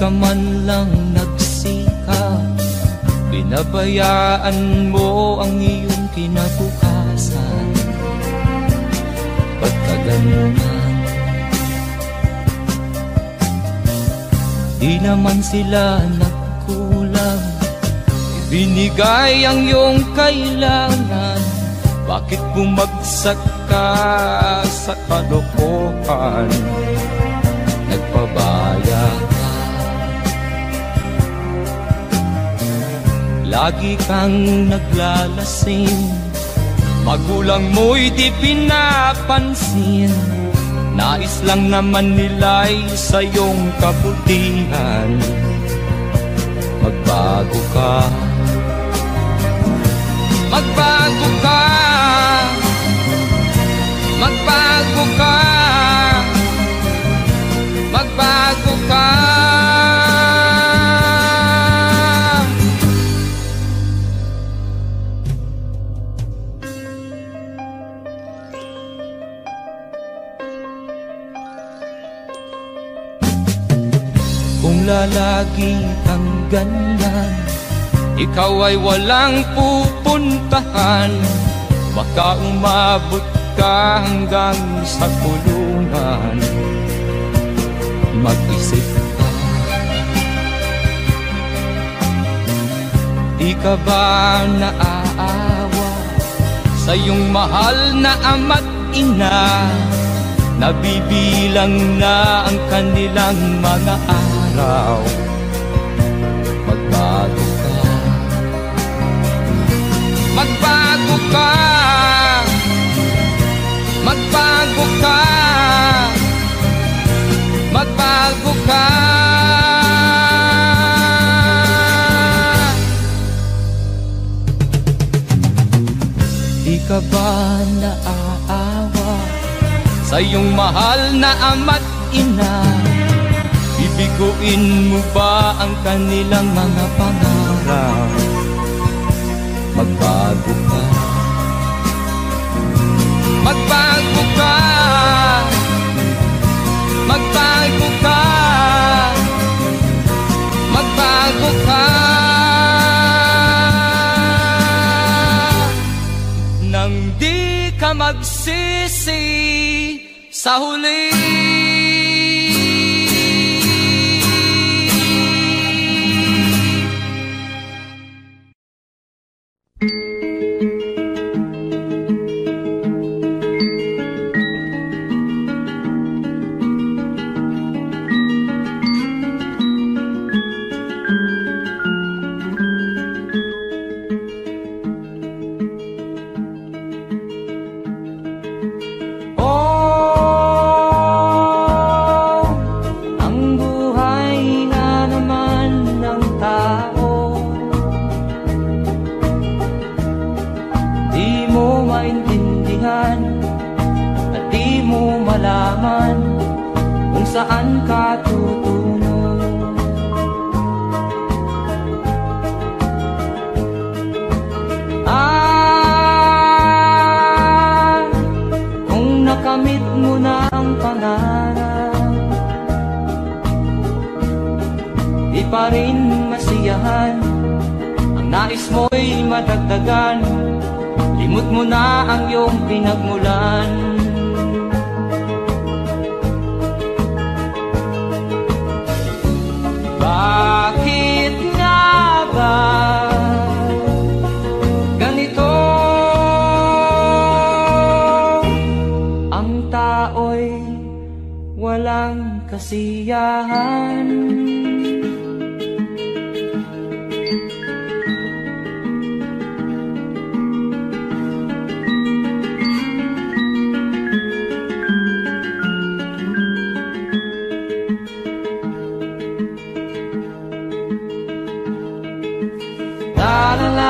ka man lang nagsikap, pinabayaan mo ang iyong kinabukasan. Pagkaganunan, di naman sila nagkulang, ibinigay ang iyong kailangan. Bakit bumagsak ka sa kalokohan? Nagpabaya ka, lagi kang naglalasing, magulang mo'y di pinapansin. Nais lang naman nila'y sa iyong kabutihan. Magbago ka, magbago ka, magbago ka, magbago ka. Kung lalagi kang ganyan, ikaw ay walang pupuntahan. Baka umabot ka hanggang sa kulungan. Mag-isip ka, di ka ba naaawa sa iyong mahal na ama't ina? Nabibilang na ang kanilang mga araw. Magbago ka, magbago ka, magbago ka, magbago ka. Di ka ba naaawa sa iyong mahal na ama't ina? Bibiguin mo ba ang kanilang mga pangarap? Magbago ka, magbago ka, magbago ka, magbago ka. Nang di ka magsisi sa huli. Saan ka tutungo? Kung nakamit mo na ang pangarap, di pa rin masiyahan. Ang nais mo'y madagdagan, limot mo na ang iyong pinagmulan. Bakit nga ba ganito? Ang tao'y walang kasiyahan. La la la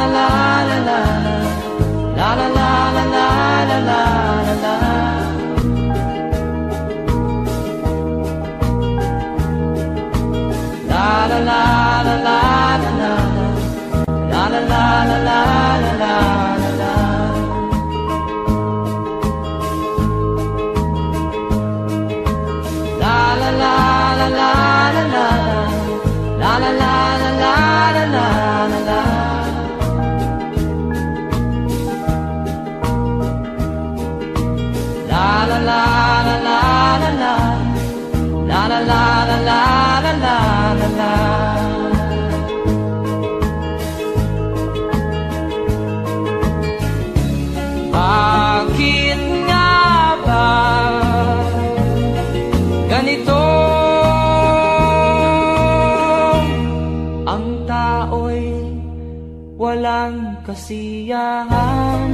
la la la la. la la la la la. La la la la la la la. La la la la la la la la la. Bakit nga ba ganito? Ang tao'y walang kasiyahan.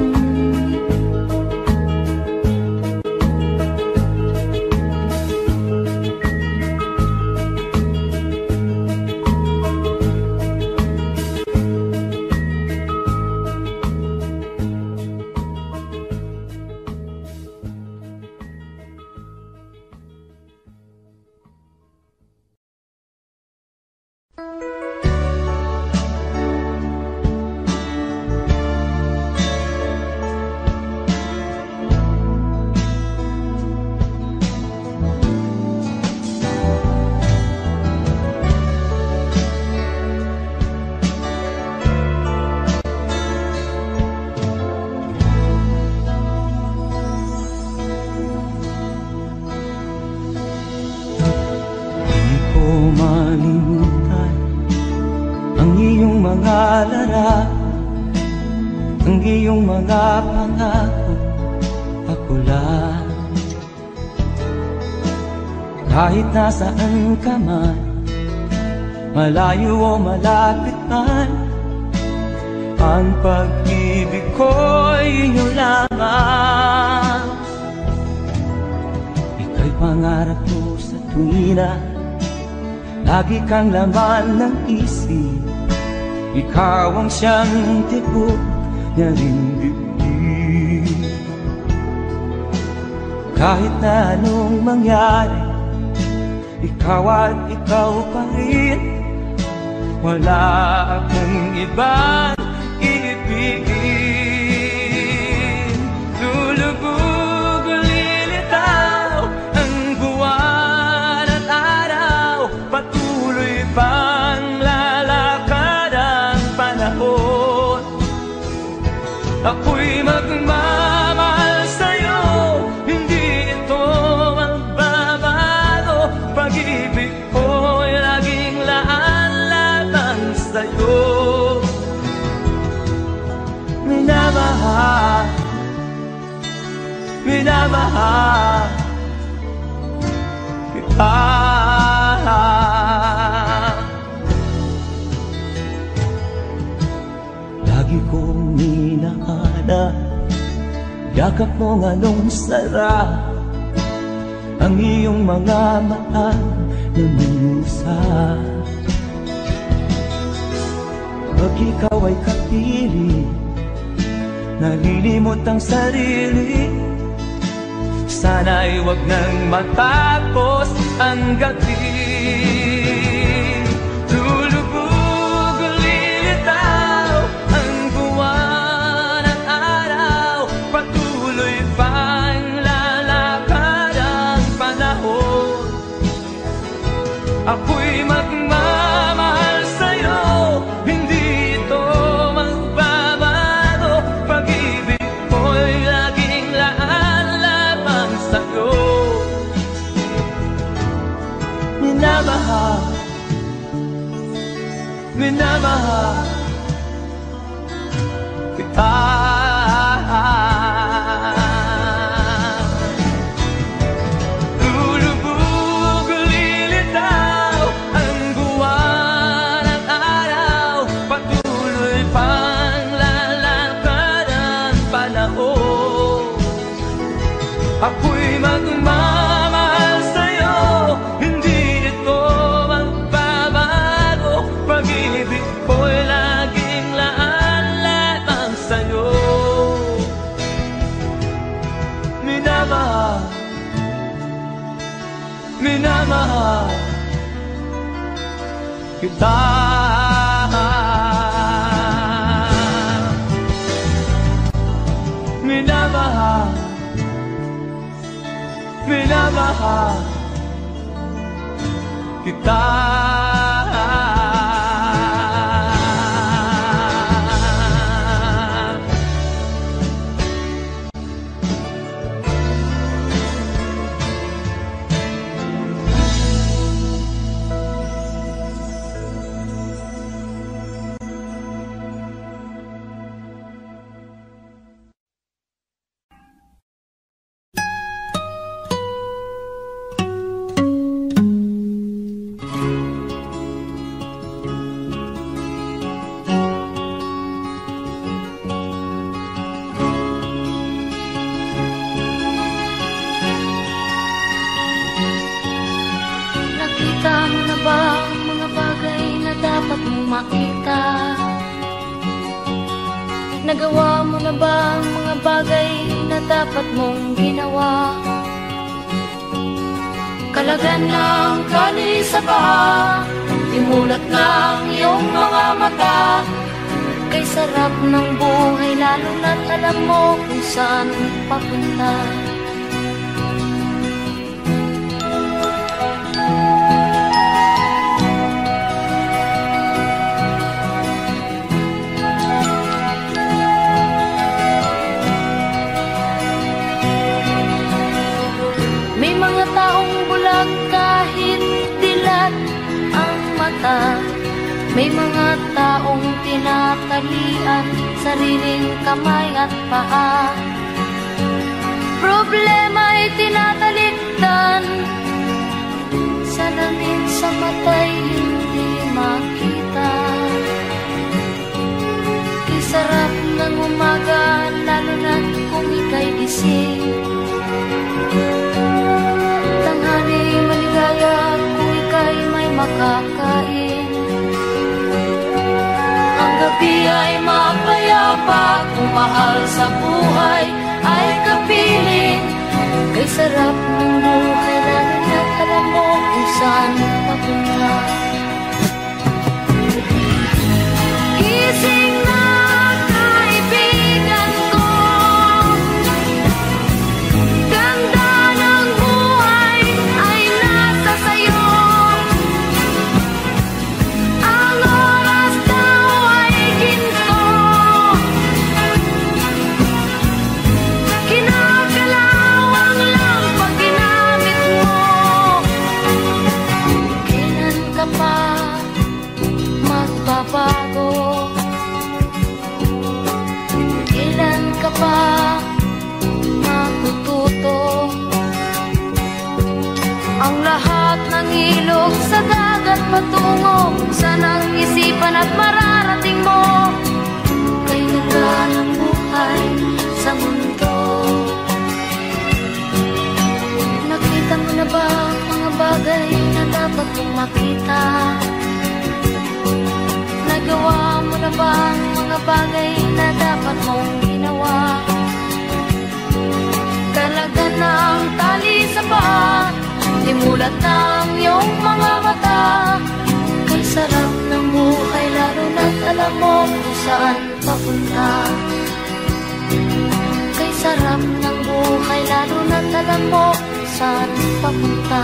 Ang iyong mga pangako, ako lang. Kahit nasaan ka man, malayo o malapit man, ang pag-ibig ko'y iyo lamang. Ika'y pangarap ko sa tuwina, lagi kang laman ng isip. Ikaw ang siyang tibok niya ring dibdib. Kahit na anong mangyari, ikaw at ikaw pa rin. Wala akong ibang ibigin. Lulubog o lilitaw ang buwan at araw, patuloy pang lalakad ang panahon. Ako'y magmamahal sa'yo, hindi ito magbabago. Pag-ibig ko'y laging laan laban sa'yo. Minamahal, minamahal kita. Lagi kong hinahanap yakap mong anong sarap, ang iyong mga mata na minusa. Pag ikaw ay kapili, nalilimot ang sarili. Sana'y wag nang matapos ang gabi. Lulubog o lilitaw ang buwan at araw, patuloy pang lalakad ang panahon. Ako'y magmamahal sa'yo, hindi ito magbabago. Pag-ibig ko'y laging laan lamang sa'yo. Minamahal, minamahal kita. Lulubog o lilitaw ang buwan at araw, patuloy pang lalakad ang panahon. Ako'y magmamahal sa'yo, hindi ito magbabago. Pag-ibig ko'y laging laan lamang sa'yo. Minamahal, minamahal kita. Minamahal, minamahal kita. makita. Nagawa mo na ba ang mga bagay na dapat mong ginawa? Kalagan ng tali sa paa, imulat ng iyong mga mata. Kay sarap ng buhay lalo na't alam mo kung saan papunta. May mga taong bulag kahit dilat ang mata. May mga taong tinatalian sariling kamay at paa. Problema'y tinatalikdan, salamin sa mata'y hindi makita. Isarap ng umaga lalo na't kung ika'y gising. Tanghali maligaya kung ika'y may makakain. Ang gabi ay mapayapa kung mahal sa buhay ay kapiling. Kay sarap ng buhay lalo na't alam mo kung saan papunta. Gising na kaibigan ko, ganda ng buhay ay nasa sayo. Ang oras daw ay ginto, kinakalawang lang pag ginamit mo. Kailan ka pa magbabago? Kailan ka pa matututo? Ang lahat ng ilog sa dagat patungo, sanang isipan at mararating mo. Kay ganda ng buhay sa mundo. Nakita mo na ba ang mga bagay na dapat mong makita? Nagawa mo na ba ang mga bagay na dapat mong ginawa? Kalagan ng tali sa paa, imulat ng iyong mga mata. Kay sarap ng buhay lalo na't alam mo kung saan papunta. Kay sarap ng buhay lalo na't alam mo kung saan papunta.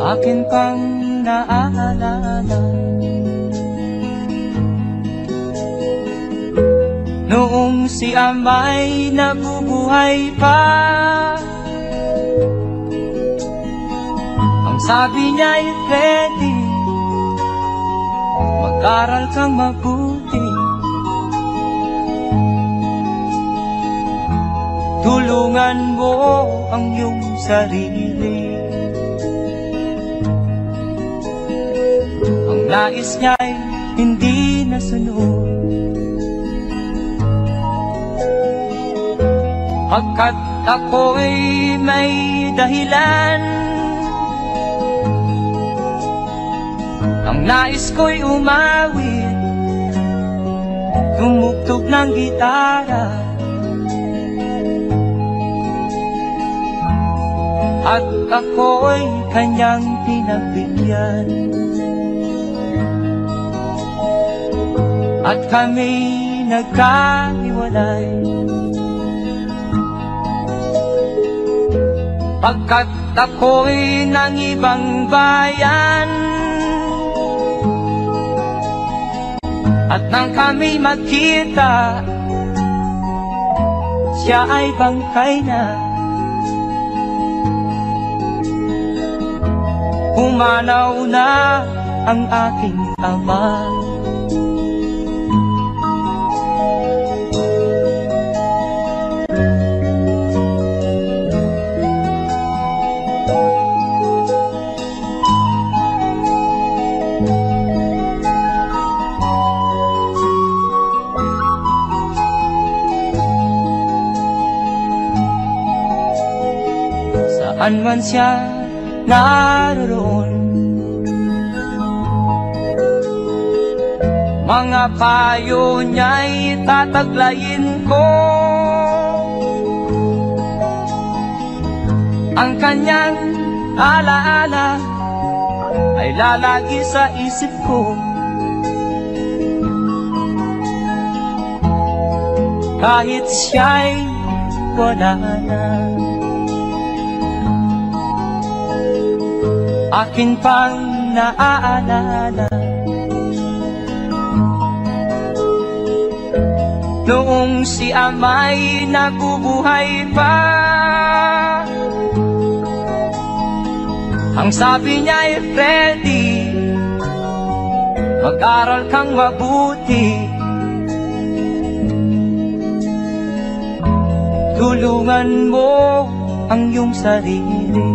Akin pang naaalala noong si Amay nabubuhay pa. Ang sabi niya'y ready, mag-aral kang mabuti, tulungan mo ang iyong sarili. Ang nais niya'y hindi nasunod, pagkat ako'y may dahilan. Ang nais ko'y umawit, tumugtog ng gitara, at ako'y kanyang pinagbigyan. At kami nagkahiwalay, pagkat ako'y ng ibang bayan. At nang kami magkita, siya ay bangkay na. pumanaw na ang aking ama. Saan man siya naroon, mga payo niya'y tataglayin ko. Ang kanyang alaala ay lalagi sa isip ko. Kahit siya'y wala na, akin pang naaalala noong si ama'y nabubuhay pa. Ang sabi niya'y Freddy, mag-aral kang mabuti, tulungan mo ang iyong sarili,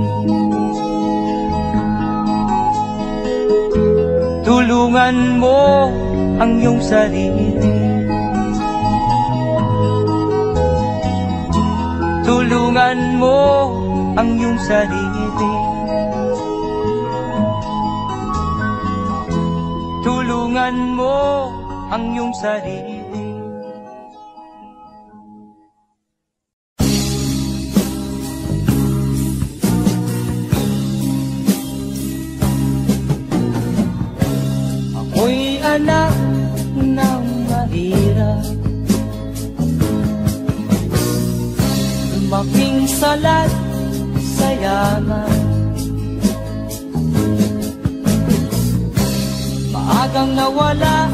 tulungan mo ang iyong sarili, tulungan mo ang iyong sarili, tulungan mo ang iyong sarili. Ako'y anak ng mahirap, lumaking salat sa yaman. Maagang nawala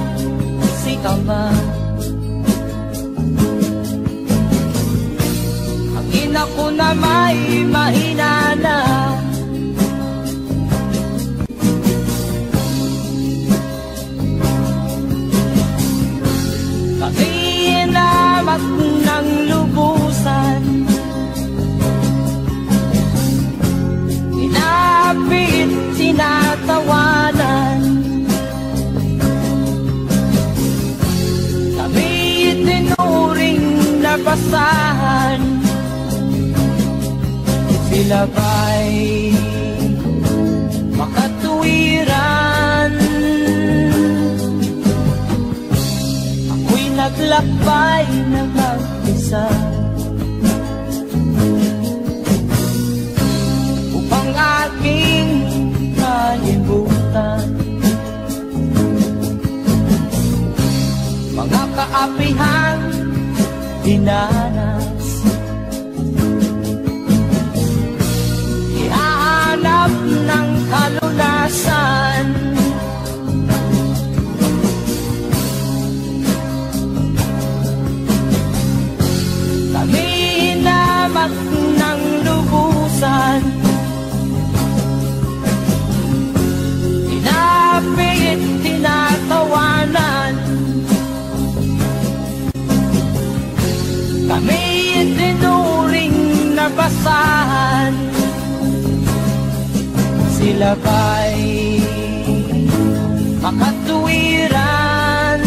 si ama, ang ina ko na may mahina na. Inamat ng lubusan, inapit, tinatawanan, kami itinuring na basahan. Sila ba'y makatuwiran? Naglakbay ng mag-isa upang aking kalimutan mga kaapihang dinanas. Ihahanap ng kalunasan, hinamat ng lubusan, inapit, tinatawanan, kami itinuring na basahan. Sila ba'y makatuwiran?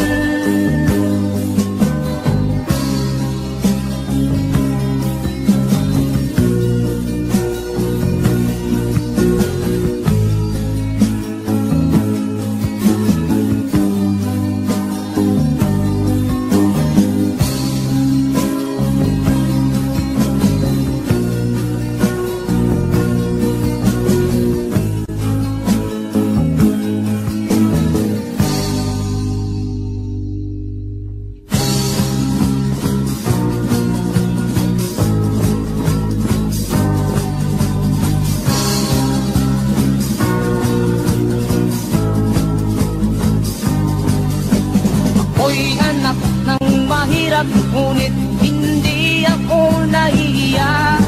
Ako'y anak ng mahirap, ngunit hindi ako nahihiya.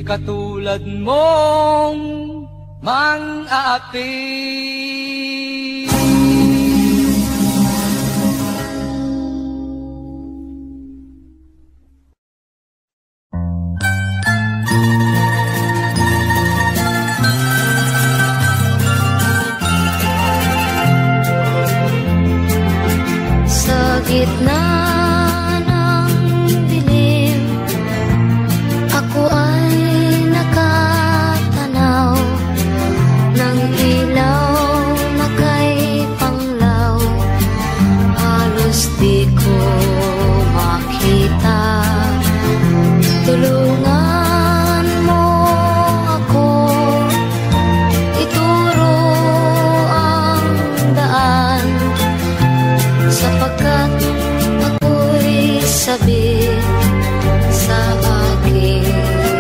katulad mong mang-aapi. Sa gitna ng dilim, ako ay nakatanaw ng ilaw na kay panglaw. Halos di ko makita. Tulungan mo ako, ituro ang daan, sapagkat ako'y sabik sa aking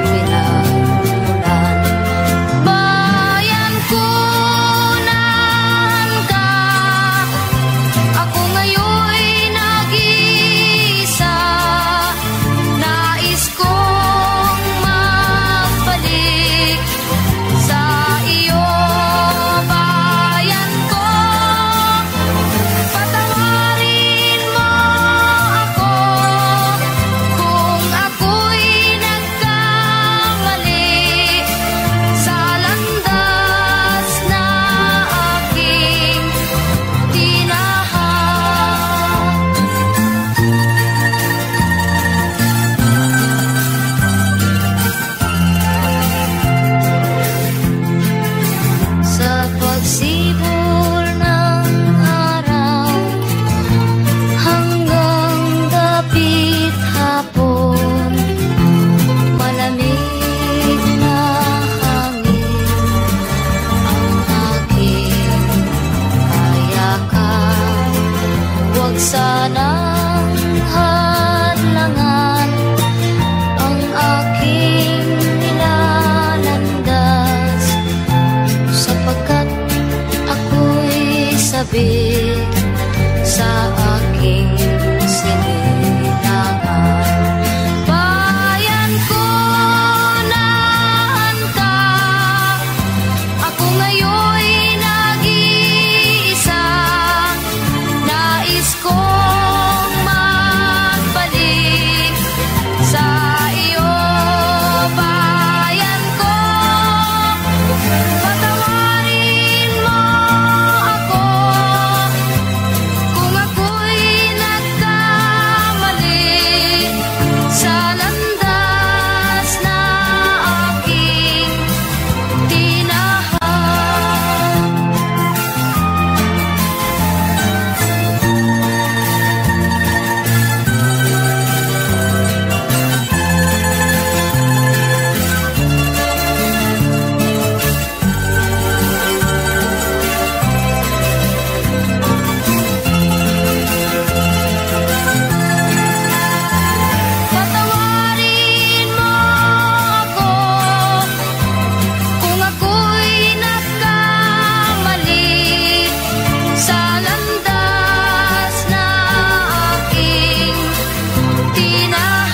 pinagmulan. Bayan ko, naan ka? Ako ngayon'y nag-iisa. Nais kong magbalik sa iyo, bayan ko. Patawarin mo ako kung ako'y nagkamali sa landas na aking tinahak. Sa pagsibol ng araw hanggang dapit hapon, malamig na hangin ang aking kayakan. Huwag sanang hadlangan ang aking nilalandas, sapagkat ako'y sabik sa aking sinilangan. Bayan ko, naan ka? Ako ngayon'y nag-iisa. Nais kong magbalik sa iyo, bayan ko. Patawarin mo ako kung ako'y nagkamali sa landas na aking tinahak. Patawarin mo ako kung ako'y nagkamali sa landas na aking tinahak.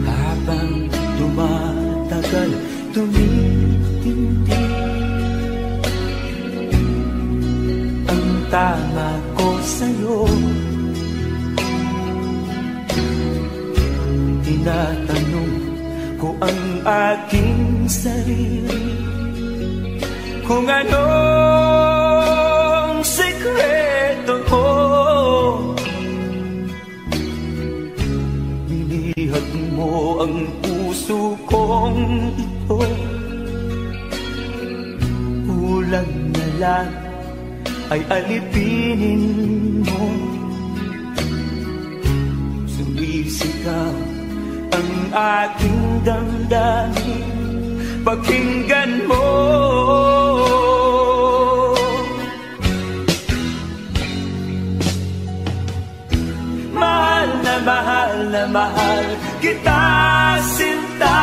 Habang tumatagal, tumitindi ang tama ko sa'yo. Tinatanong ko ang aking sarili kung anong sikreto ko. Nilihat mo ang puso kong ito lang ay alipinin mo. Sumisigaw ang aking damdamin, pakinggan mo. Mahal na mahal na mahal kita, sinta.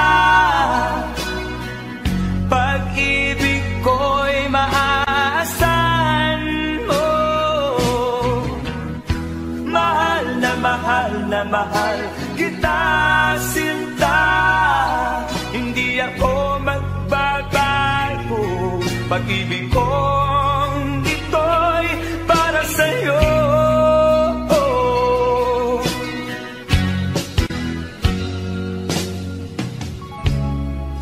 Pag-ibig ko'y maaasahan mo. Mahal na mahal na mahal kita, sinta. Hindi ako magbabago. Pag-ibig kong ito'y para sa'yo.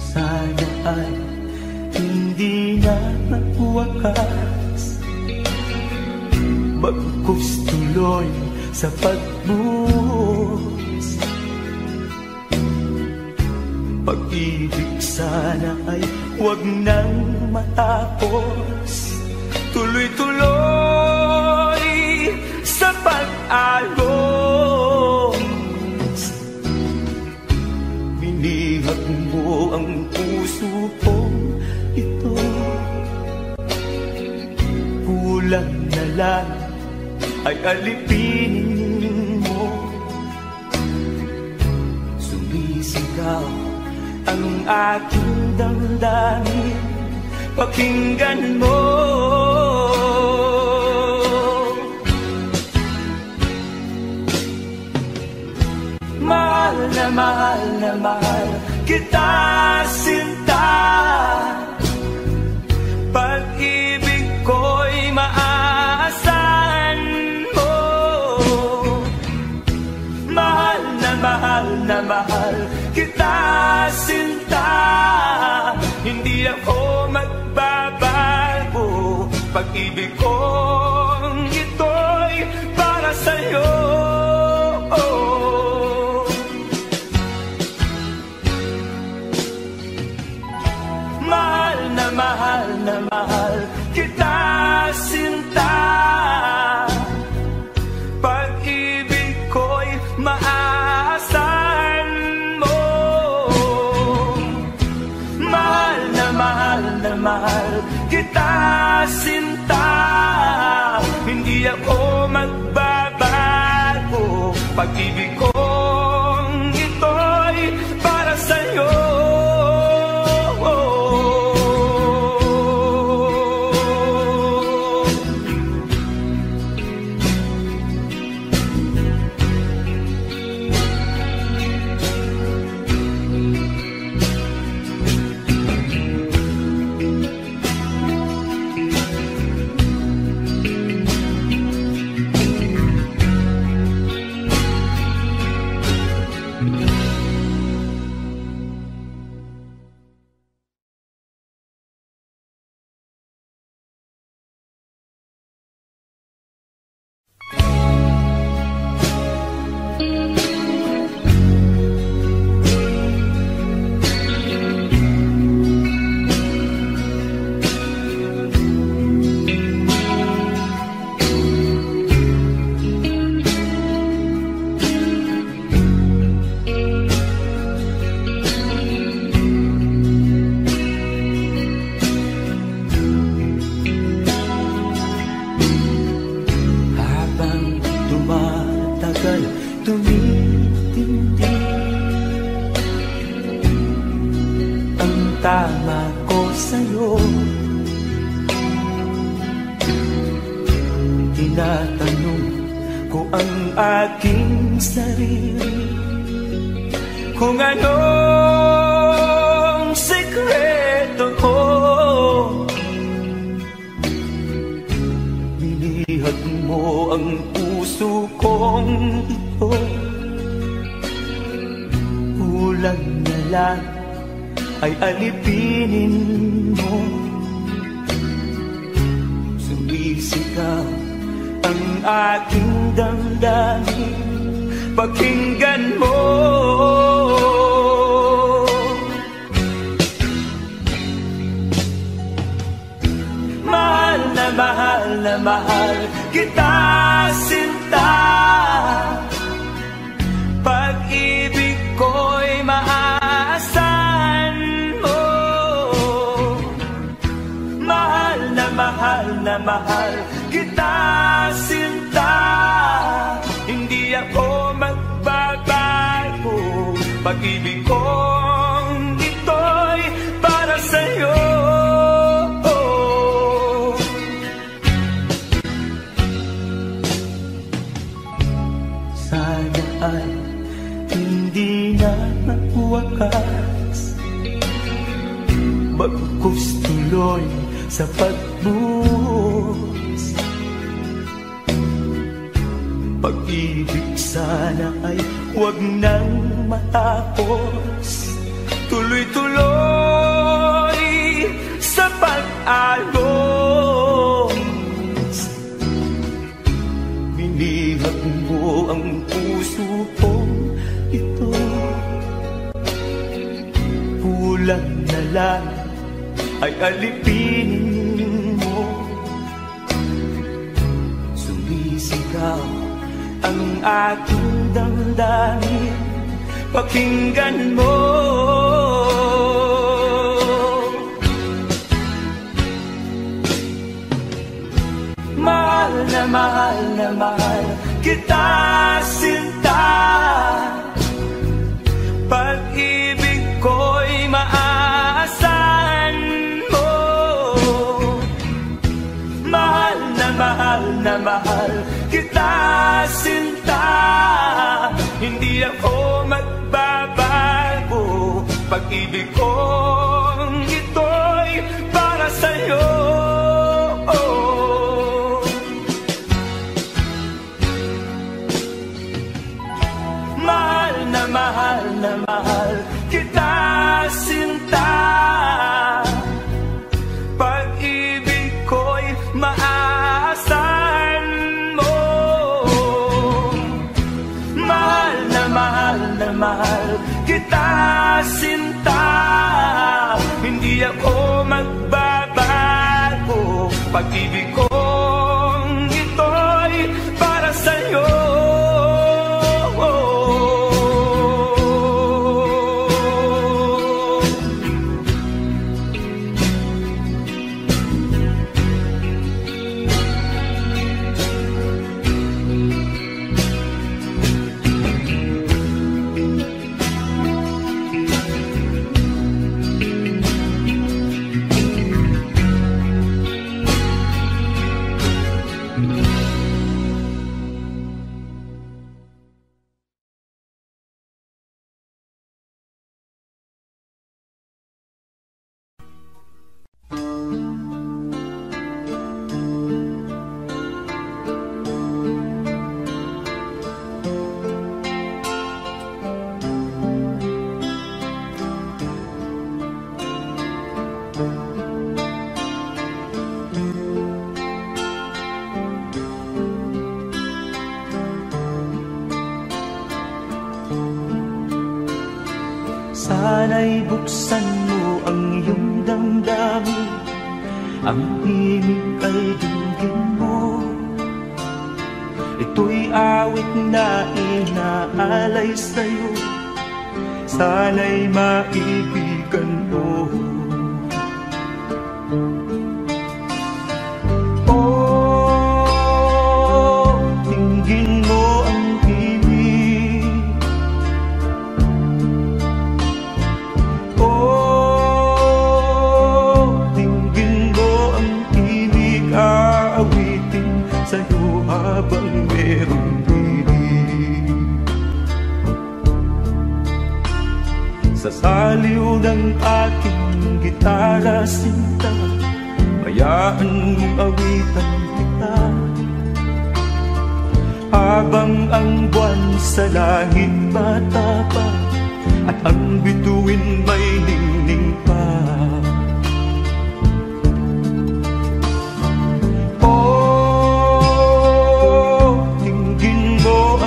Sana ay hindi na magwakas, bagkus tuloy sa pagbuhos. Pag-ibig sana ay huwag nang matapos, tuloy-tuloy sa pag-agos. Binihag mo ang puso kong ito, kulang na lang ay alipinin mo. Sumisigaw ang aking damdamin, pakinggan mo. Mahal na mahal na mahal kita, sinta. Pag-ibig ko'y maaasahan mo. Mahal na mahal na mahal kita, sinta. Hindi ako magbabago. Pag-ibig kong ito'y para sa'yo. Mahal na mahal na mahal kita, sinta. Pag-ibig ko'y maaasahan mo. Mahal na mahal kita, sinta. Hindi ako magbabago. Pag-ibig kong ito'y para sa'yo. Tumitindi ang tama ko sa'yo. Tinatanong ko ang aking sarili kung anong sekreto ko. Binihag mo ang puso kong ito, kulang na lang ay alipinin mo. Sumisigaw ang aking damdamin, pakinggan mo. Mahal mahal kita, sinta. Pag-ibig ko'y maaasahan mo. Mahal na mahal kita, sinta. Hindi ako magbabago. Pag-ibig kong ito'y para sa'yo. Sana ay hindi na magwakas, bagkus tuloy sa pagbuhos. Pag-ibig sana ay huwag nang matapos, tuloy-tuloy sa pag-alos. Binihag mo ang puso kong ito, kulang na lang ay alipinin mo. Sumisigaw ang aking damdamin, pakinggan mo. Mahal na mahal kita, sinta. Pag-ibig ko'y maaasahan mo. Mahal na mahal kita, sinta. Hindi ako magbabago. Pag-ibig kong ito'y para sa'yo. Mahal na mahal kita, sinta. Pag-ibig ko'y maaasahan mo. Mahal na mahal kita, sinta. Hindi ako magbabago. Pag-ibig kong ito'y para sa'yo. Sana'y buksan mo ang iyong damdamin, ang himig ay dinggin mo. Ito'y awit na inaalay sa'yo, sana'y maibigan mo. Oh, dinggin mo ang himig. Sa'yo habang merong dilig, sa saliw ng aking gitara, sinta, hayaan mong awitan kita. Habang ang buwan sa langit matapang at ang bituin may ningning pa. Tingin mo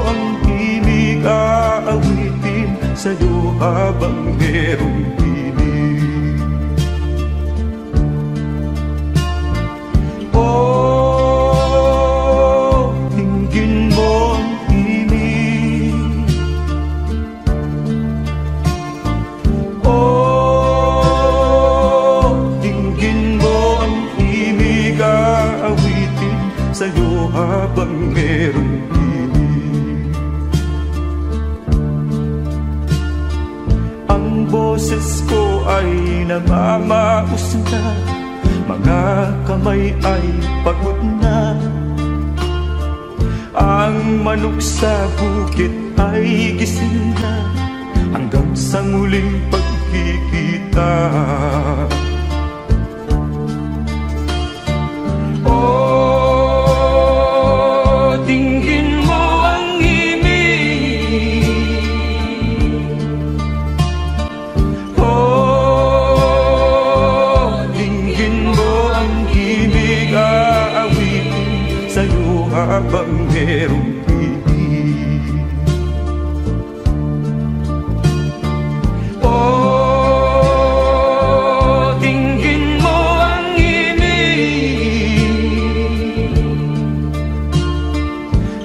ang himig sa'yo habang merong piling. Oh, dinggin mo ang himig. Oh, dinggin mo ang himig. Aawitin sa'yo habang merong piling. Ang boses ko ay namamaos na, mga kamay ay pagod na. Ang manok sa bukid ay gising na, hanggang sa muling pagkikita. Oh, dinggin mo ang himig. Oh, dinggin mo ang himig. Aawitin sa'yo habang merong piling. Oh, dinggin mo ang himig.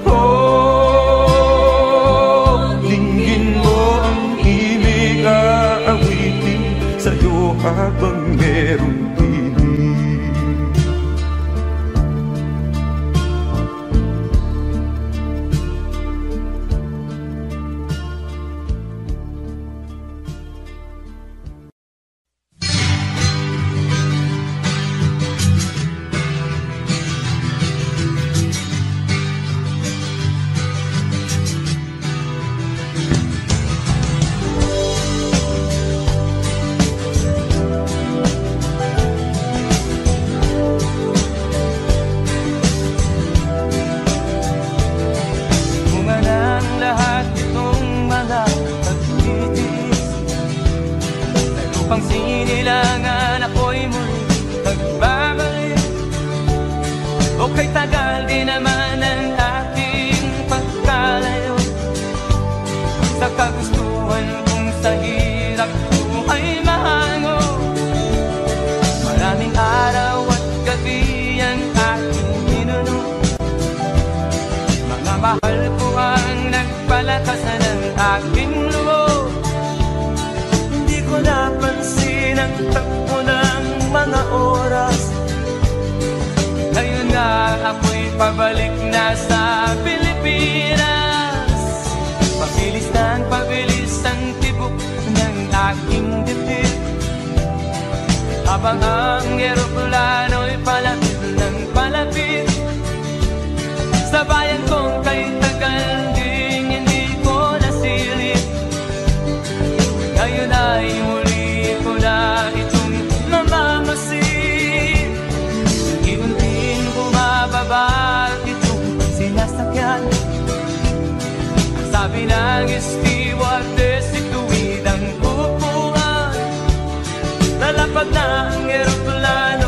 Oh, dinggin mo ang himig. Aawitin sa'yo habang merong piling. Bunga ng lahat itong mga pagtitiis, sa lupang sinilangan ako'y muli nagbabalik. O kay tagal din naman ang aking pagkalayo sa kagustuhan kong sa hirap ko ay mahango. Maraming araw at gabi ang aking minuno, mga mahal ko ang nagpalakasan ng aking loob. Hindi ko napansin ang takbo ng mga oras. Ngayon nga ako'y pabalik na sa Pilipinas. Pabilis ng pabilis ang tibok ng aking dibdib, habang ang eroplano'y palapit ng palapit sa bayan kong kay tagal ding hindi ko nasilip. Ngayon ay muli ko na itong mamamasid. Unti-unting bumababa itong sinasakyan. Ang sabi ng stewardess, ituwid ang upuan. Lalapag na ang eroplano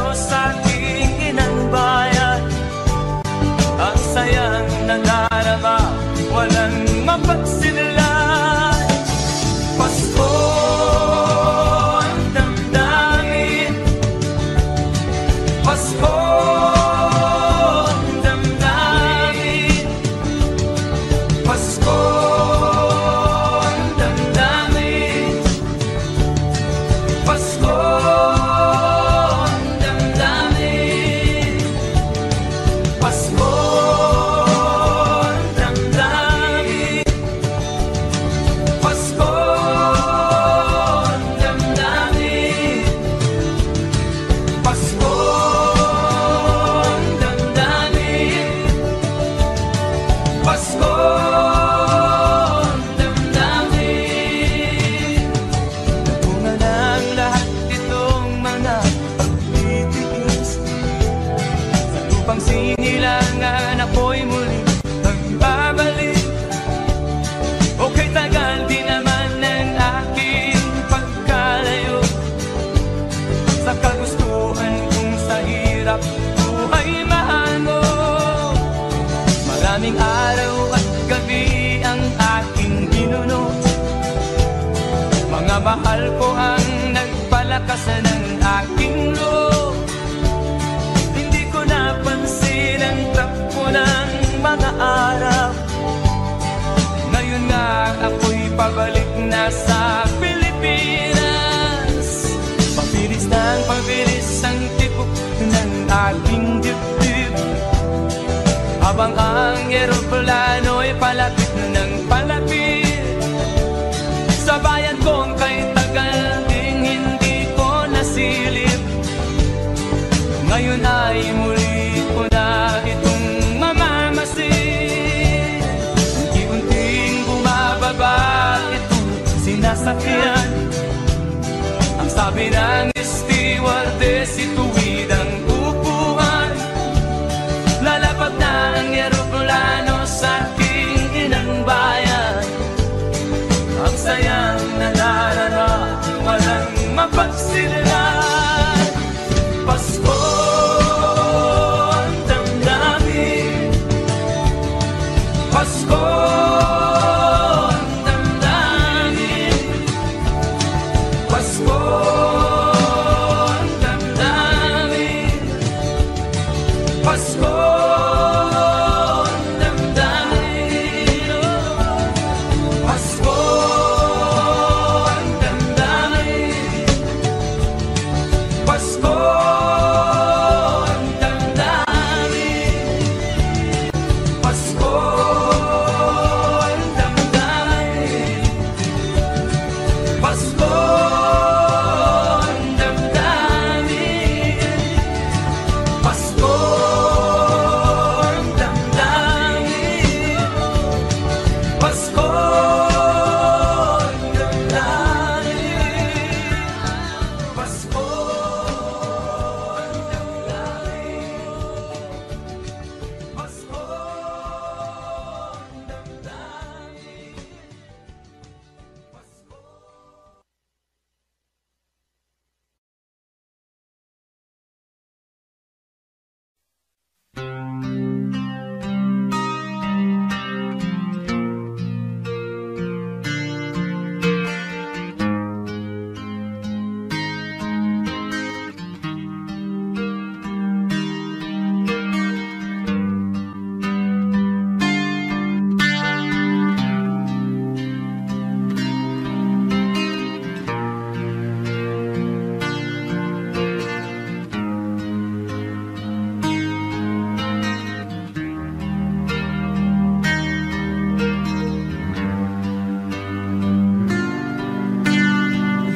pagmamahal ko ang nagpalakas ng aking loob. Hindi ko napansin ang takbo ng mga araw. Ngayon nga ako'y pabalik na sa Pilipinas. Pabilis ng pabilis ang tibok ng aking dibdib, habang ang eroplano'y palapit ng palapit sa bayan kong kay tagal ding hindi ko nasilip. Ngayon ay muli ko na itong mamamasin. Unti-unting bumababa itong sinasakyan. Ang sabi ng stewardess, ituwid ang upuan. Lalapag na ang eroplano sa aking inang bayan. Ang sayang nadarama, walang mapagsilan. Pasko ang damdamin, Pasko ang damdamin, Pasko ang damdamin, Pasko ang damdamin, Pasko ang damdamin, Pasko ang damdamin, Pasko ang damdamin, Pasko ang damdamin, Pasko ang damdamin, Pasko ang damdamin, Pasko ang damdamin, Pasko ang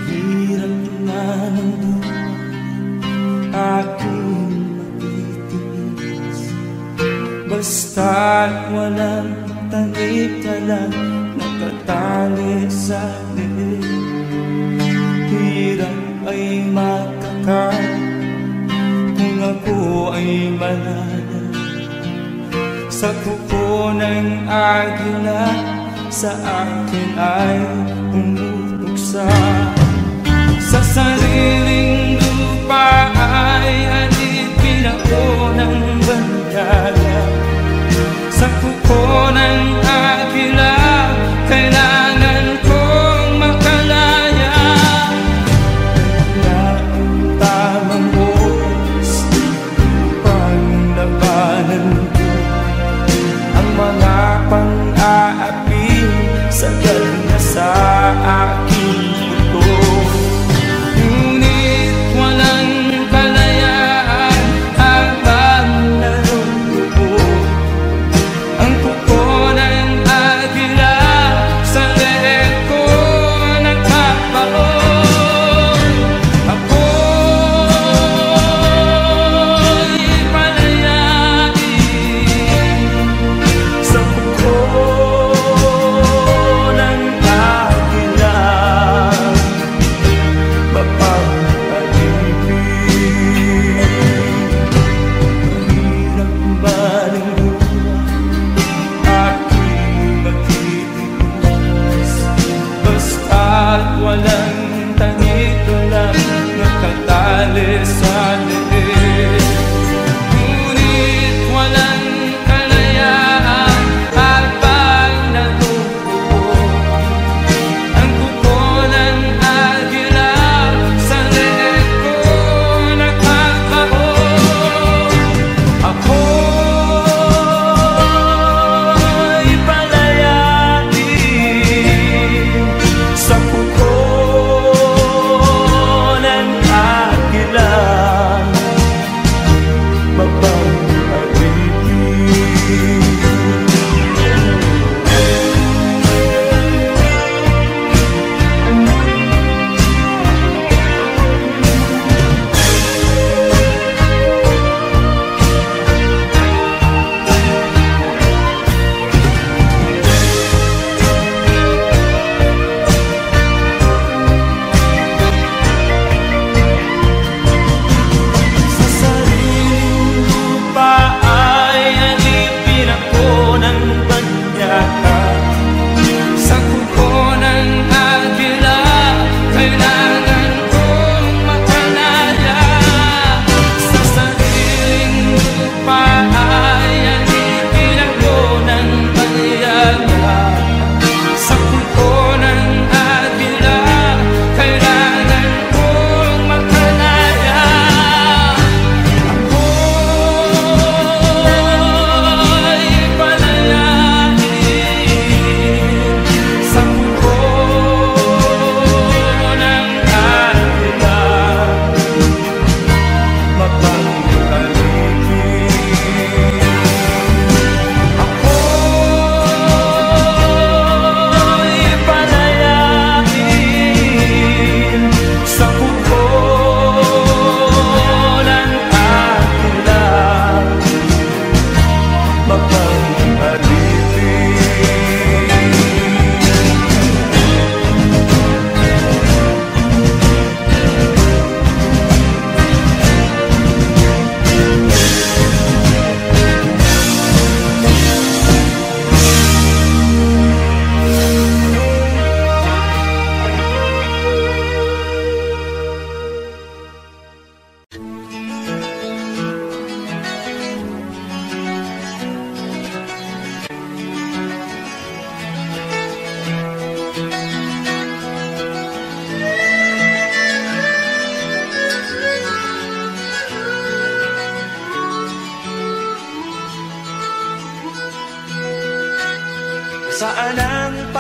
Hirap na ng buhay aking matitiis. Basta't walang tanik ka lang natatali sa liit. Hirap ay makakain kung ako ay manana sa kuko ng agila. Sa akin ay umupuksa. Sa sariling lupa ay alipin ako ng bandala. Sa kuko ng agila kailangan kong makalaya. Na ang tamang oras upang labanan ko ang mga pang-aapi sagad na sa aking puto. Ngunit walang kalayaan habang naroroon ang kuko ng agila sa leeg ko nagpapaon. Ako'y palayain sa kuko ng agila. Ang kuko ng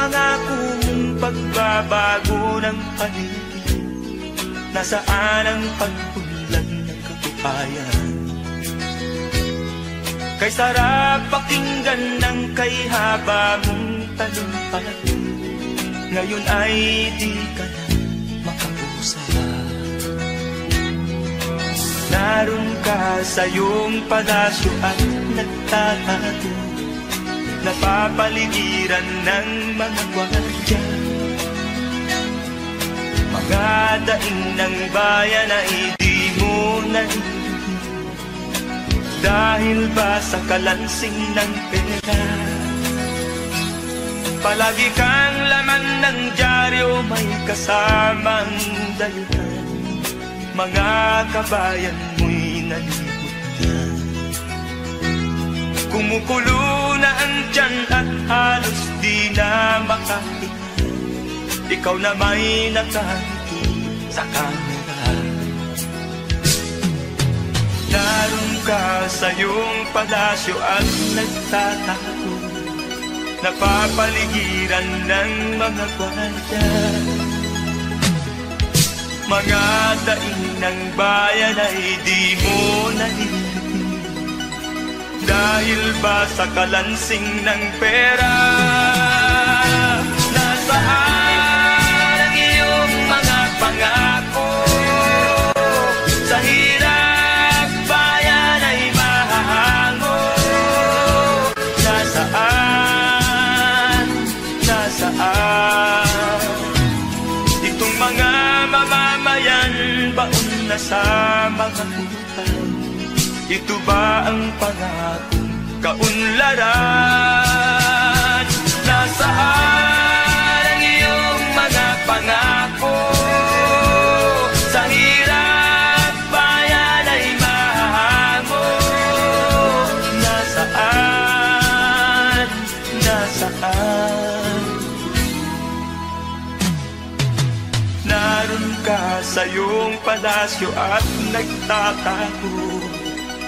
pangako mong pagbabago ng paligid? Nasaan ang pagpunlan ng kabuhayan? Kay sarap pakinggan ng kay haba mong talumpay, ngayon ay di ka na makausap. Naroon ka sa iyong palasyo at nagtatago, napapaligiran ng mga gwardiya. Mga daing ng bayan ay di mo narinig, dahil ba sa kalansing ng pera? Palagi kang laman ng dyaryo, may kasamang dahilan. Mga kabayan mo'y nalimutan. Kumukulo na ang tiyan at halos di na makahinga, ikaw na may nakangiti sa kamera. Naroon ka sa iyong palasyo at nagtatago, napapaligiran ng mga gwardiya. Mga daing ng bayan ay di mo narinig, dahil ba sa kalansing ng pera? Nasaan ang iyong mga pangako? Sa hirap bayan ay mahahango. Nasaan? Nasaan? Itong mga mamamayan, baon na sa mga utang. Ito ba ang pangakong kaunlaran? Nasaan ang iyong mga pangako? Sa hirap bayan ay mahango. Nasaan? Nasaan? Naroon ka sa iyong palasyo at nagtatago,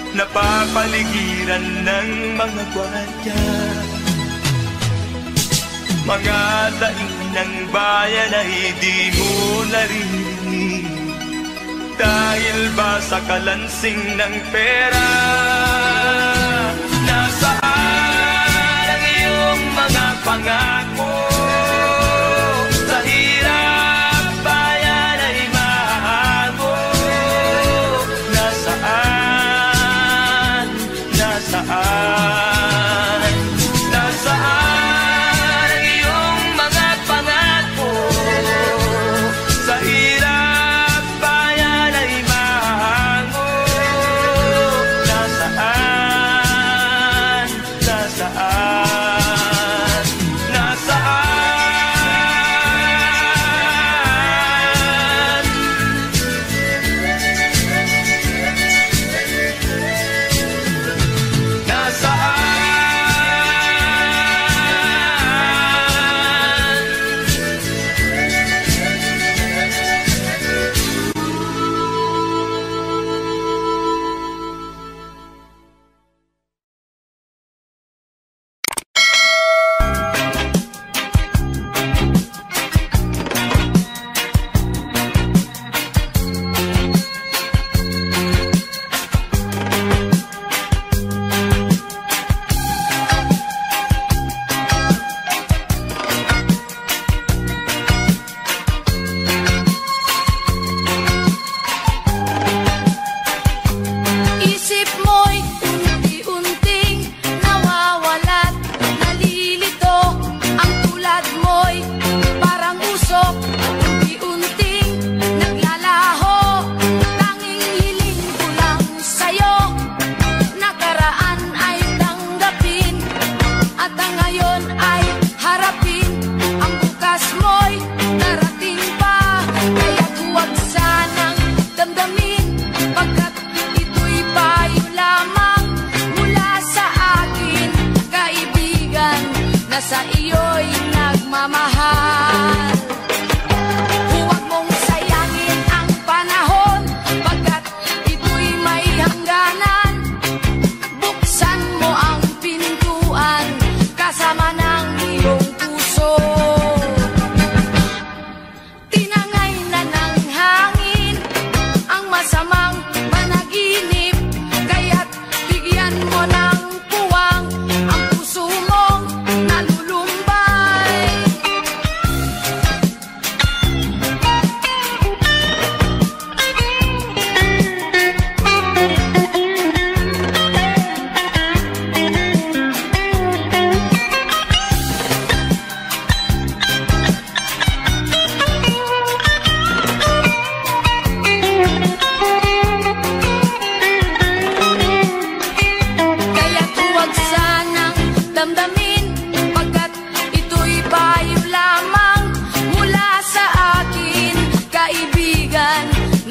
napapaligiran ng mga gwardiya. Mga daing ng bayan ay di mo narinig, dahil ba sa kalansing ng pera? Nasaan ang iyong mga pangako? Sa hirap bayan ay mahango. Nasaan? Nasaan? Nasaan ang iyong mga pangako? Sa hirap bayan ay mahango. Nasaan? Nasaan? Nasaan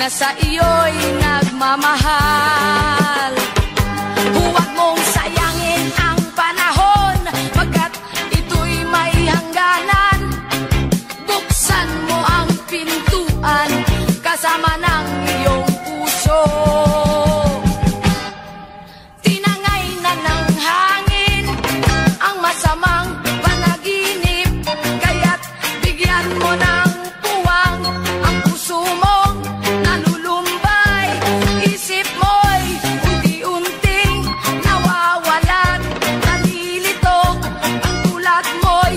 na sa iyo'y nagmamahal. Huwag mong sayangin ang panahon, pagkat ito'y may hangganan. Buksan mo ang pintuan kasama ng iyong puso. Tinangay na ng hangin ang masamang panaginip, kaya't bigyan mo ng puwang ang puso mong nalulumbay. Isip mo'y unti-unting nawawalan, nalilito ang tulad mo'y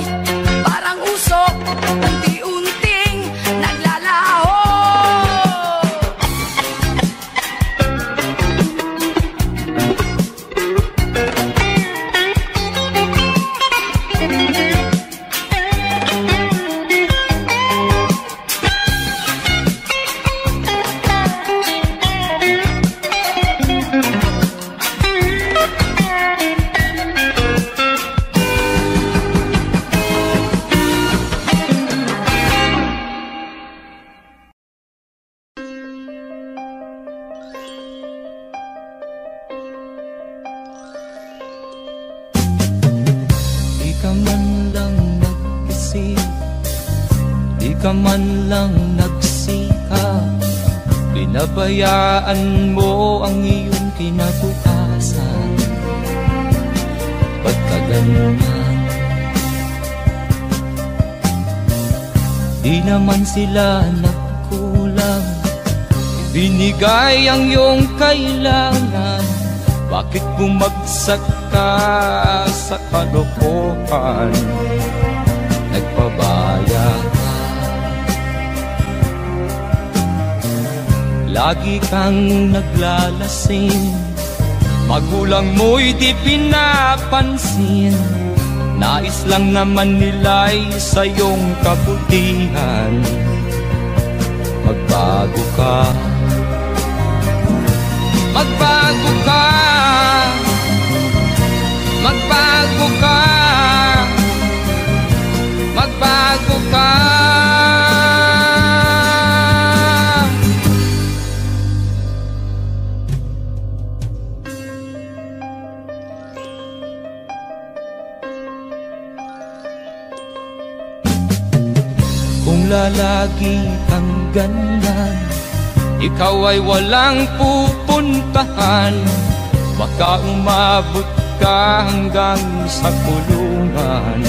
parang usok, unti-unting naglalaho. Di ka man lang nag-isip, di ka man lang nagsikap, pinabayaan mo ang iyong kinabukasan. Ba't ka ganyan? Di naman sila nagkulang, binigay ang iyong kailangan. Bakit bumagsak ka sa kalokohan? Nagpabaya ka, lagi kang naglalasing, magulang mo'y di pinapansin. Nais lang naman nila'y sa iyong kabutihan. Magbago ka, magbago ka, magbago ka, magbago ka. Kung lalagi kang ganyan, ikaw ay walang pupuntahan. Baka umabot ka hanggang sa kulungan.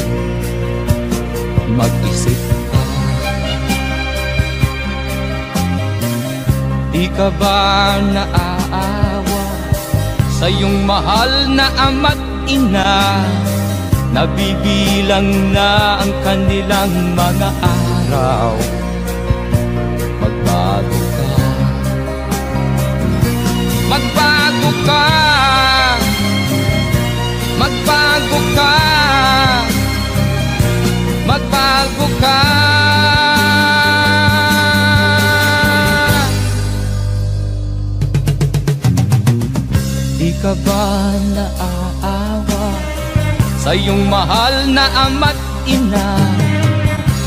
Mag-isip ka, di ka ba naaawa sa iyong mahal na ama't ina? Nabibilang na ang kanilang mga araw. Magbago ka, magbago ka, magbago ka, magbago ka. Di ka ba naaawa sa iyong mahal na ama't ina?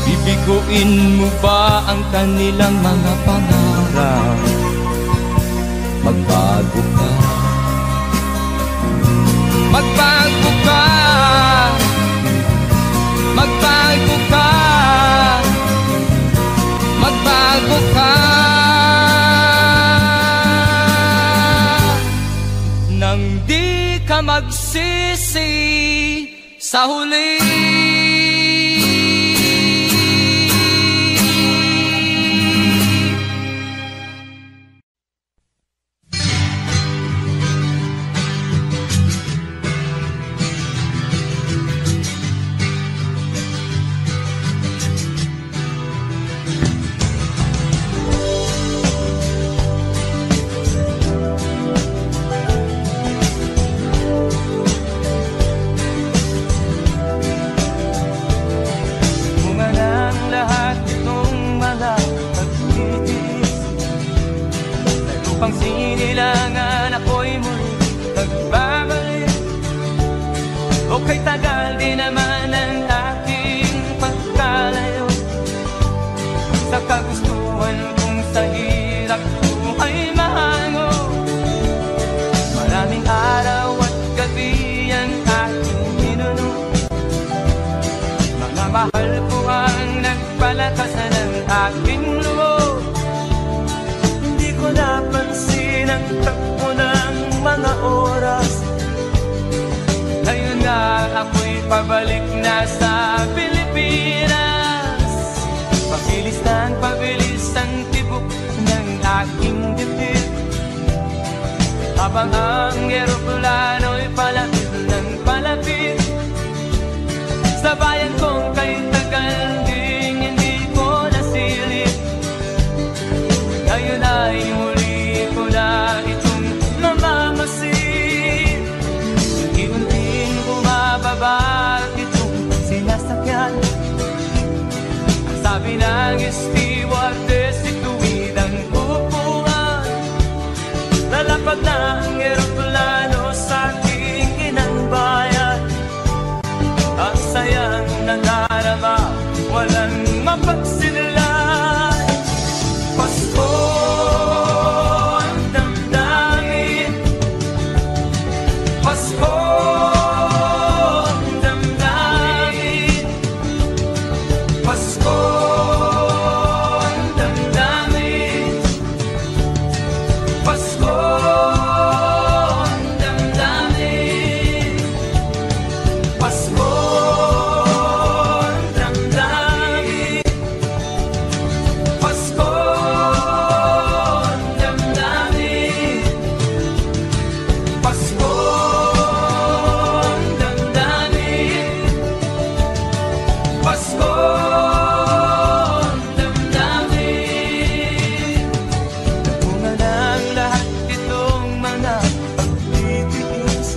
Bibiguin mo ba ang kanilang mga pangarap? Magbago ka, magbago ka, magbago ka, magbago ka. Nang di ka magsisi sa huli. Upang sinilangan ako'y muli nagbabalik. O kay tagal din naman ang aking pagkalayo sa kagustuhan kong sa hirap ko aking loob. Hindi ko napansin ang takbo ng mga oras. Ngayon na ako'y pabalik na sa Pilipinas. Pabilis ang tibok ng aking dibdib, habang ang eroplano'y palapit ng palapit sa bayan kong kay tagal ding hindi ko nasilip. Ngayon ay muli ko na itong mamamasid. Unti-unting bumababa itong sinasakyan. Ang sabi ng stewardess, ituwid ang upuan. Lalapag na ang eroplano sa aking inang bayan. Ang sayang nadarama, walang mapagsinilay. Pasko ang damdamin, Pasko ang damdamin, Pasko ang damdamin, Pasko ang damdamin, Pasko ang damdamin, Pasko ang damdamin, Pasko ang damdamin, Pasko ang damdamin. Napunga ng lahat itong mga pagtitiis.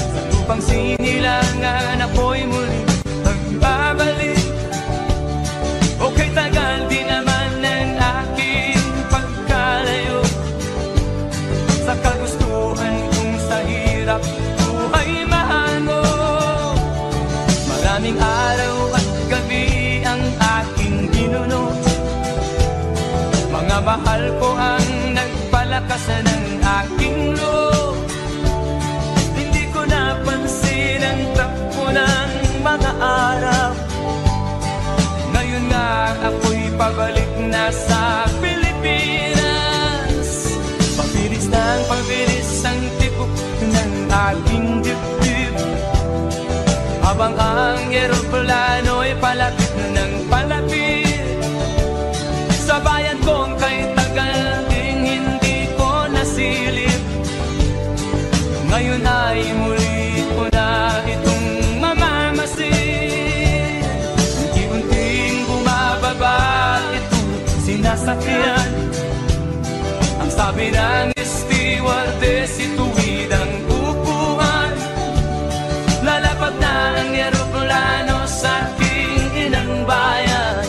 Sa lupang sinilangan ako'y muli magbabalik. Okay, tagal di naman ng aking pagkalayo sa kagustuhan kong sa hirap buhay mahango. Maraming araw at gabi ang aking ginuno. Mga mahal ko ang nagpalakas ng aking loob. Hindi ko napansin ang takbo ng mga araw. Ngayon nga ako'y pabalik na sa Pilipinas. Pabilis ang tibok ng aking dibdib, habang ang eroplano'y palapit ng palapit sa bayan kong kay tagal ding hindi ko nasilip. Ngayon ay muli ko na itong mamamasid. Unti-unting bumababa itong sinasakyan. Ang sabi ng stewardess, ituwid ang upuan. Lalapag na ang eroplano sa aking inang bayan.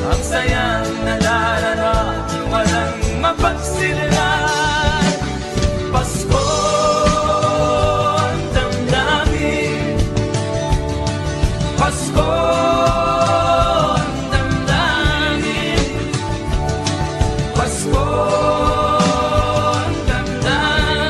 Ang sayang nadarama, walang mapagsinilay. Pasko ang damdamin, Pasko ang damdamin, Pasko ang damdamin.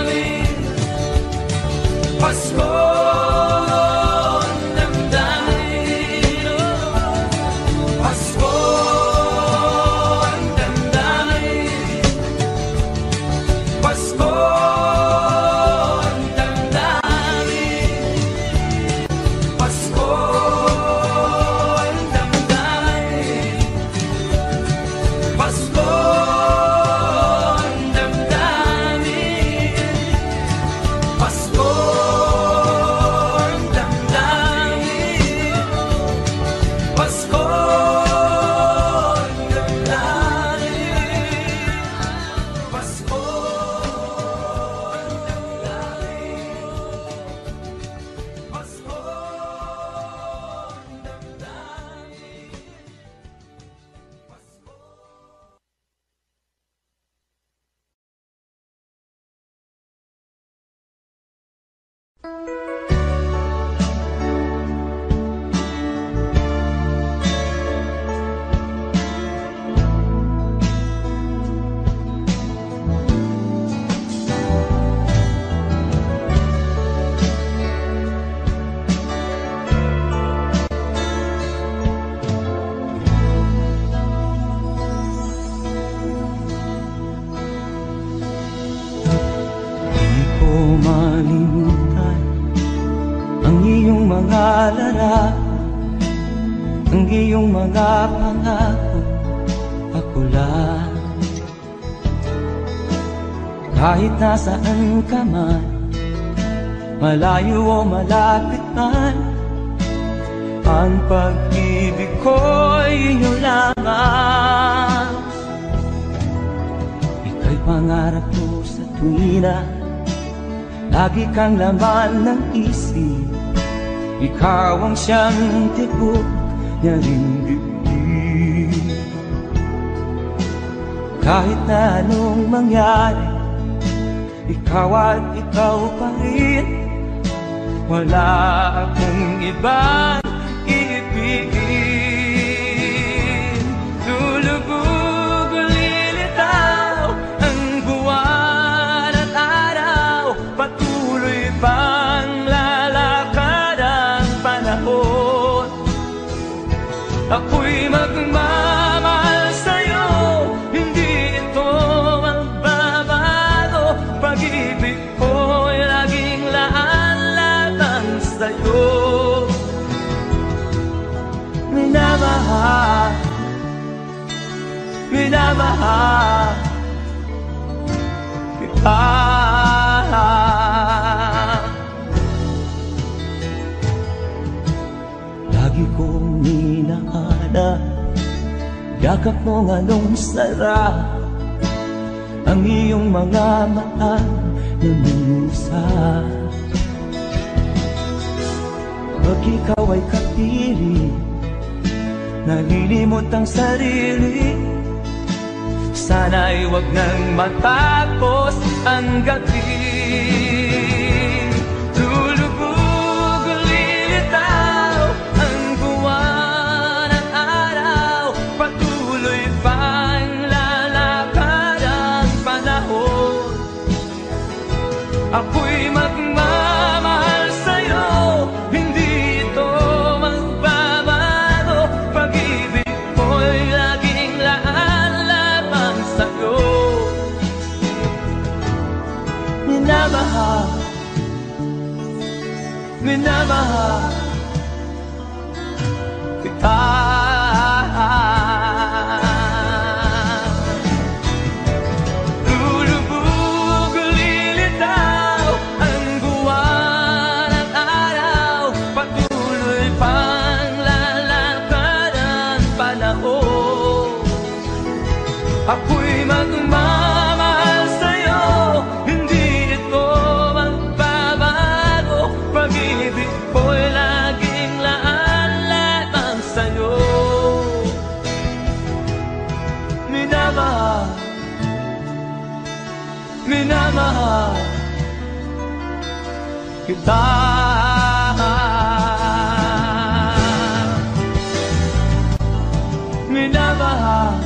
iyong mga pangako, ako lang. Kahit nasaan ka man, malayo o malapit man, ang pag-ibig ko'y iyo lamang. Ika'y pangarap ko sa tuwina, lagi kang laman ng isip. Ikaw ang siyang tibok niya ring dibdib. Kahit na anong mangyari, ikaw at ikaw pa rin. Wala akong ibang ibigin. Lulubog o lilitaw ang buwan at araw, patuloy pang lalakad ang panahon. Ako'y magmamahal sa'yo, hindi ito magbabago. Pag-ibig ko'y laging laan-laan sa'yo. Minamahal, minamahal kita. Lagi kong hinahanap yakap mong anong sarap, ang iyong mga mata na minsan. Pag ikaw ay kapiling, nalilimot ang sarili. Sana'y wag nang matapos ang gabi. Lulubog o lilitaw ang buwan at araw, patuloy pang lalakad ang panahon. Ako'y magmamahal sa'yo, hindi ito magbabago. Pag-ibig ko'y laging laan-laan sa'yo. Minamahal, minamahal kita. Lulubog o lilitaw ang buwan at araw, patuloy pang lalakad ang panahon. Ako'y magmamahal sa'yo, hindi ito magbabago. Pag-ibig ko'y laging laan-laan sa'yo. Minamahal, minamahal kita. Minamahal,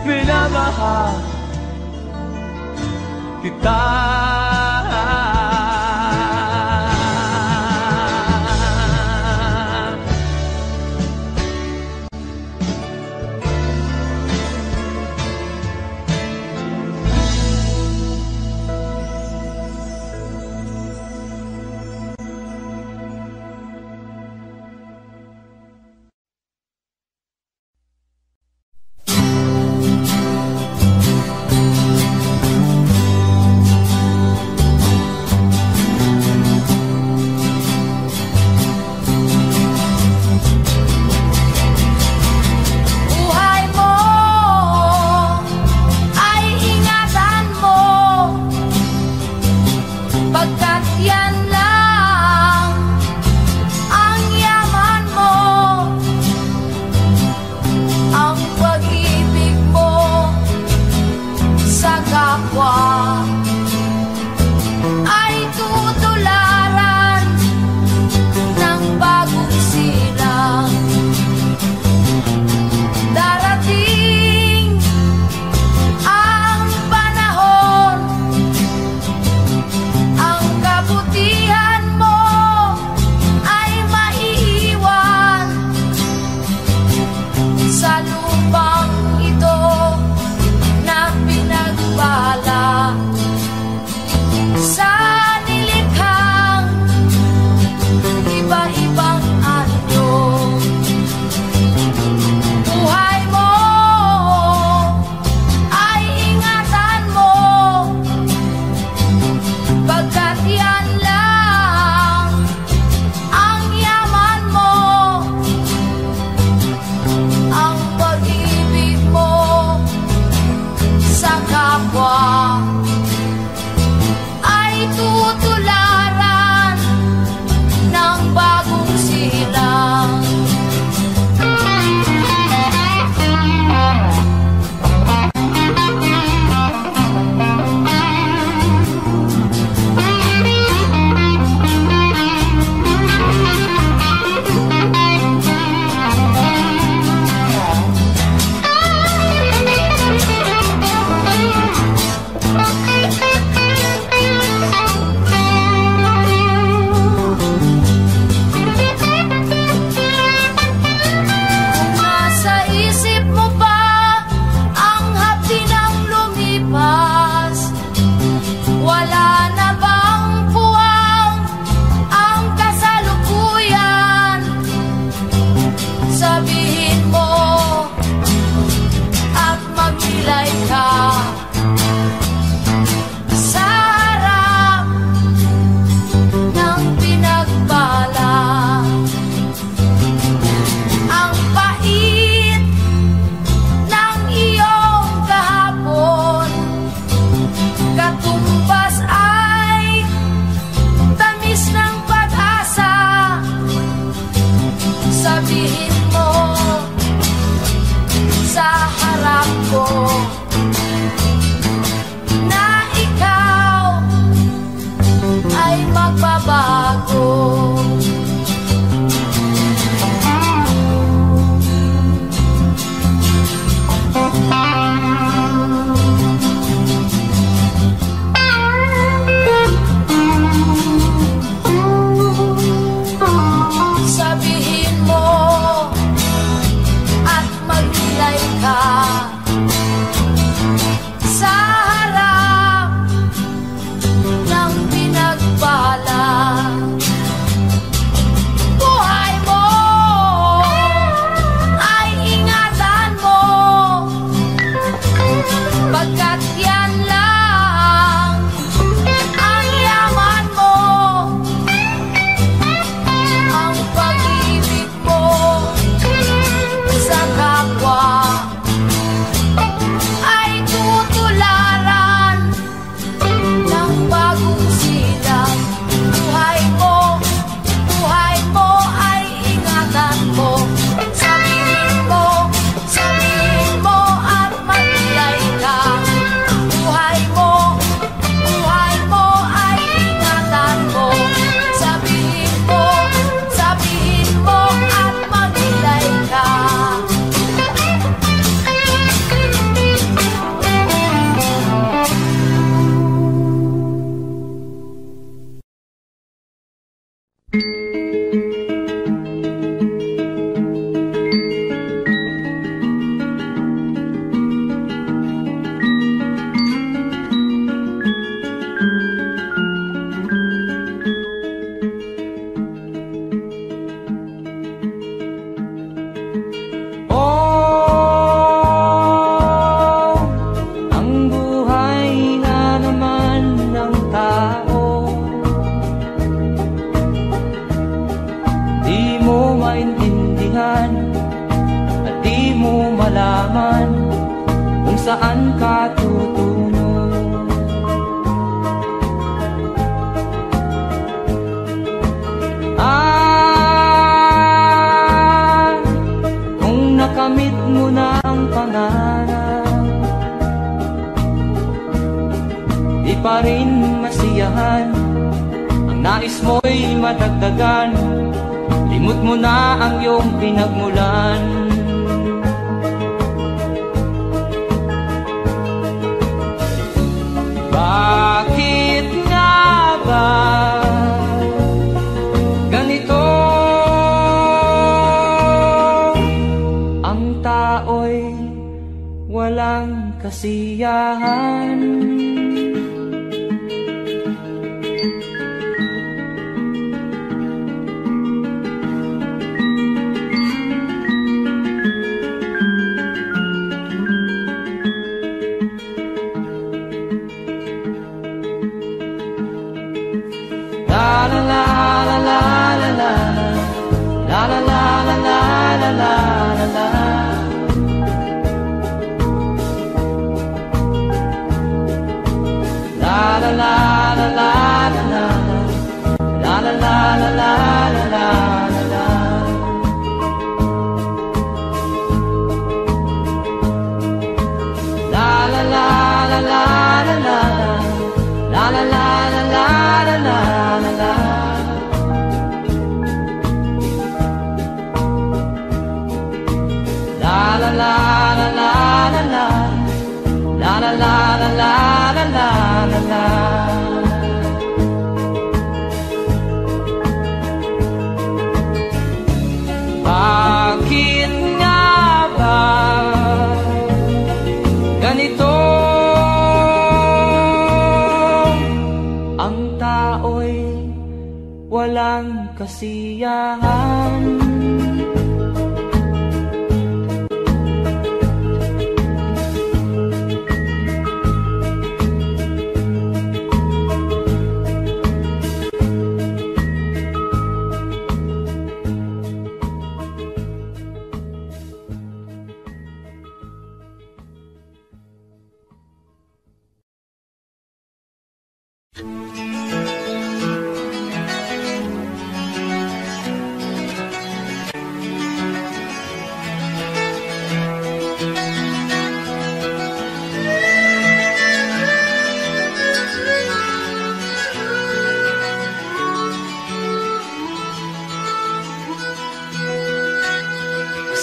minamahal kita. sabihin mo at magnilay ka sa harap ng pinagbala. Ang pait ng iyong kahapon, katumbas ay tamis ng pag-asa. Sabihin mo sa harap ko na ikaw ay magbabago. Sabihin mo at magnilay ka sa harap ng pinagbala. Buhay mo ay ingatan mo, pagkat yan lang ang yaman mo. Ang pag-ibig mo sa kapwa ay tutularan ng bagong silang. Buhay mo ay ingatan mo. Sabihin mo at magnilay ka. Buhay mo ay ingatan mo. Sabihin mo at magnilay ka. Oh, ang buhay na naman ng tao, di mo maintindihan at di mo malaman kung saan ka tutungo. Kung nakamit mo na ang pangarap, di pa rin masiyahan, ang nais mo'y madagdagan. Limot mo na ang iyong pinagmulan. Bakit nga ba ganito? Ang tao'y walang kasiyahan. La la la la la la la la la la la la la la la. La la la la la la la la la la la la la la. La la la la la la la la la la la la la la. La la la la la la la la la la la la la la. Bakit nga ba ganito? Ang tao'y walang kasiyahan.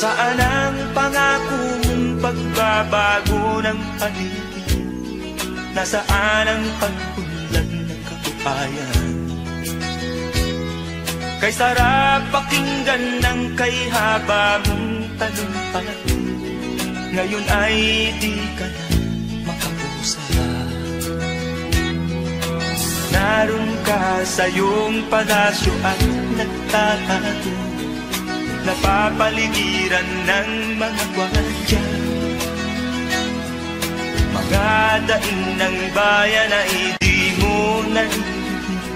Nasaan ang pangako mong pagbabago ng paligid? Nasaan ang pag-unlad ng kabuhayan? Kay sarap pakinggan ng kay haba mong talumpati, ngayon ay di ka na makapusa. Naroon ka sa iyong palasyo at nagtatago, napapaligiran ng mga gwardiya. Mga daing ng bayan ay di mo narinig,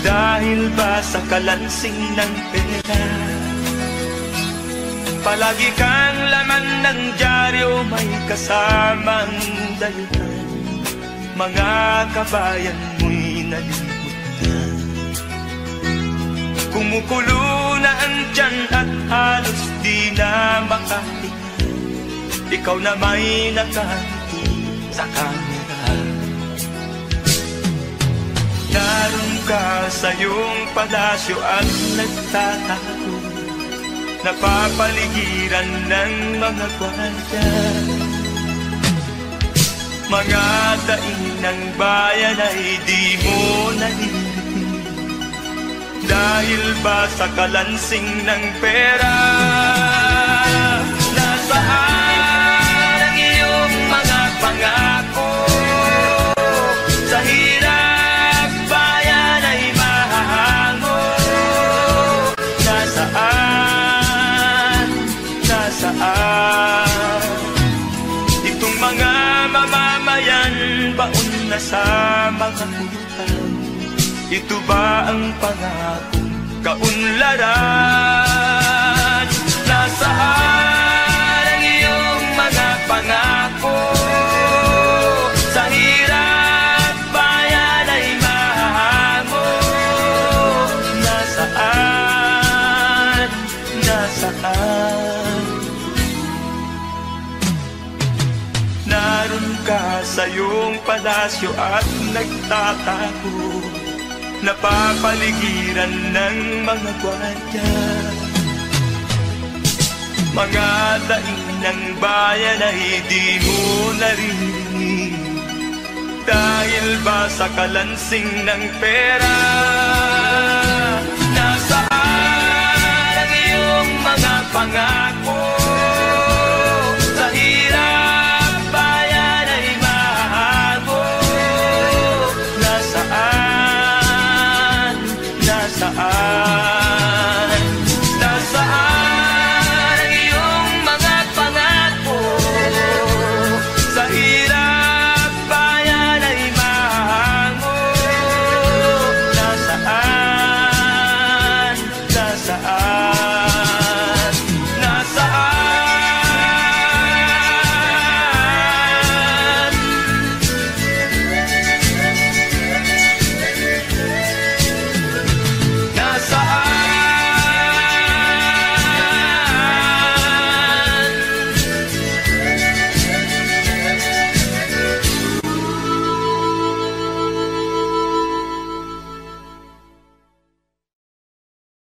dahil ba sa kalansing ng pera? Palagi kang laman ng dyaryo, may kasamang dayuhan. Mga kabayan mo'y nalimutan. Kumukulo na ang tiyan at halos di na makahinga, ikaw na may nakangiti sa kamera. Naroon ka sa iyong palasyo at nagtatago, napapaligiran ng mga gwardiya. Mga daing ng bayan ay di mo narinig, dahil ba sa kalansing ng pera? Nasaan ang iyong mga pangako? Sa hirap bayan ay mahahango. Nasaan? Nasaan? Itong mga mamamayan, baon na sa mga utang. Ito ba ang pangakong kaunlaran? Nasaan ang iyong mga pangako? Sa hirap bayan ay mahahango. Nasaan? Nasaan? Naroon ka sa iyong palasyo at nagtatago, napapaligiran ng mga gwardiya. Mga daing ng bayan ay di mo narinig, dahil ba sa kalansing ng pera? Nasaan ang iyong mga pangako?